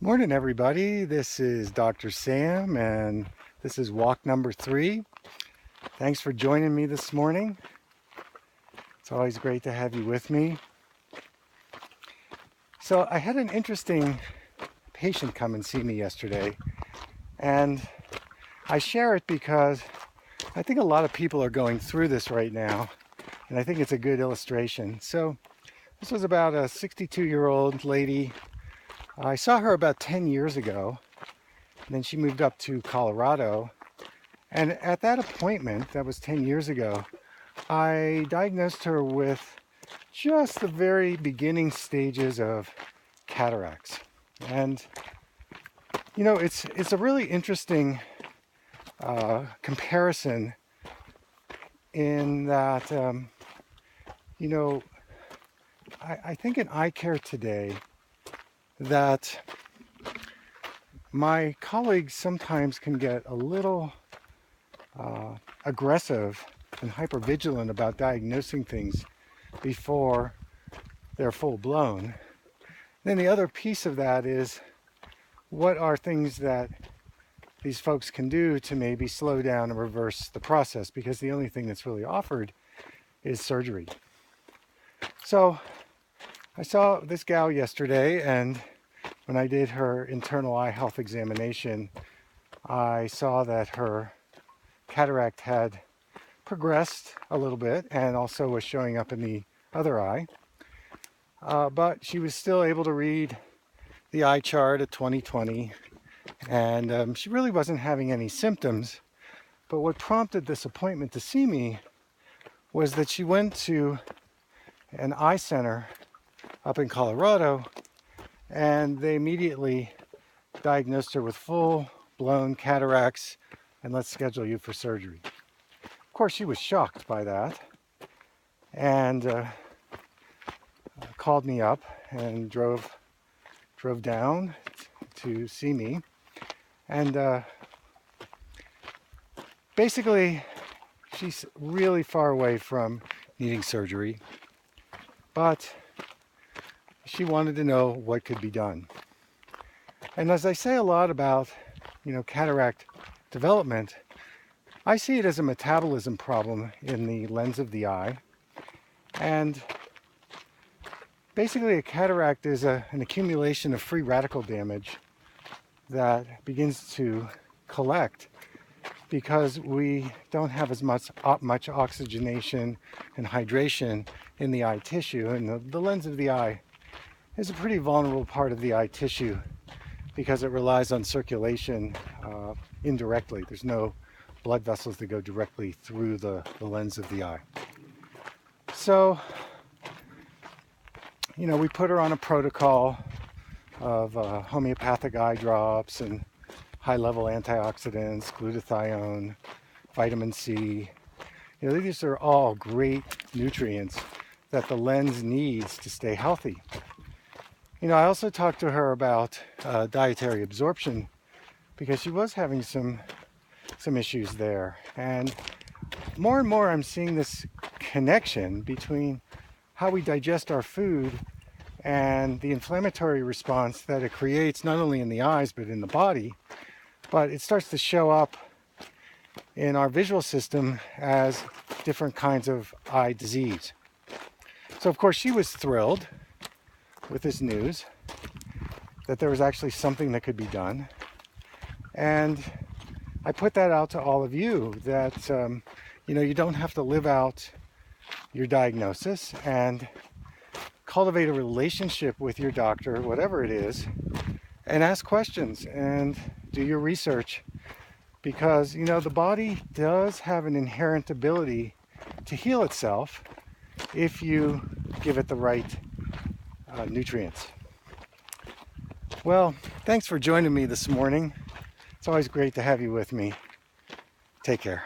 Morning, everybody. This is Dr. Sam, and this is walk number 3. Thanks for joining me this morning. It's always great to have you with me. So I had an interesting patient come and see me yesterday, and I share it because I think a lot of people are going through this right now, and I think it's a good illustration. So this was about a 62-year-old lady. I saw her about 10 years ago, and then she moved up to Colorado. And at that appointment, that was 10 years ago, I diagnosed her with just the very beginning stages of cataracts. And, you know, it's a really interesting comparison in that, I think in eye care today, that my colleagues sometimes can get a little aggressive and hypervigilant about diagnosing things before they're full blown. Then the other piece of that is, what are things that these folks can do to maybe slow down and reverse the process, because the only thing that's really offered is surgery. So I saw this gal yesterday, and when I did her internal eye health examination, I saw that her cataract had progressed a little bit and also was showing up in the other eye. But she was still able to read the eye chart at 20/20, and she really wasn't having any symptoms. But what prompted this appointment to see me was that she went to an eye center up in Colorado, and they immediately diagnosed her with full-blown cataracts, and let's schedule you for surgery. Of course, she was shocked by that, and called me up and drove down to see me. And basically, she's really far away from needing surgery, but she wanted to know what could be done. And as I say a lot about, cataract development, I see it as a metabolism problem in the lens of the eye. And basically, a cataract is an accumulation of free radical damage that begins to collect because we don't have as much oxygenation and hydration in the eye tissue. And the lens of the eye is a pretty vulnerable part of the eye tissue because it relies on circulation indirectly. There's no blood vessels that go directly through the lens of the eye. So, we put her on a protocol of homeopathic eye drops and high-level antioxidants, glutathione, vitamin C. These are all great nutrients that the lens needs to stay healthy. I also talked to her about dietary absorption because she was having some issues there. And more I'm seeing this connection between how we digest our food and the inflammatory response that it creates, not only in the eyes but in the body. But it starts to show up in our visual system as different kinds of eye disease. So of course she was thrilled with this news that there was actually something that could be done. And I put that out to all of you that you don't have to live out your diagnosis, and cultivate a relationship with your doctor, whatever it is, and ask questions and do your research, because the body does have an inherent ability to heal itself if you give it the right nutrients. Well, thanks for joining me this morning. It's always great to have you with me. Take care.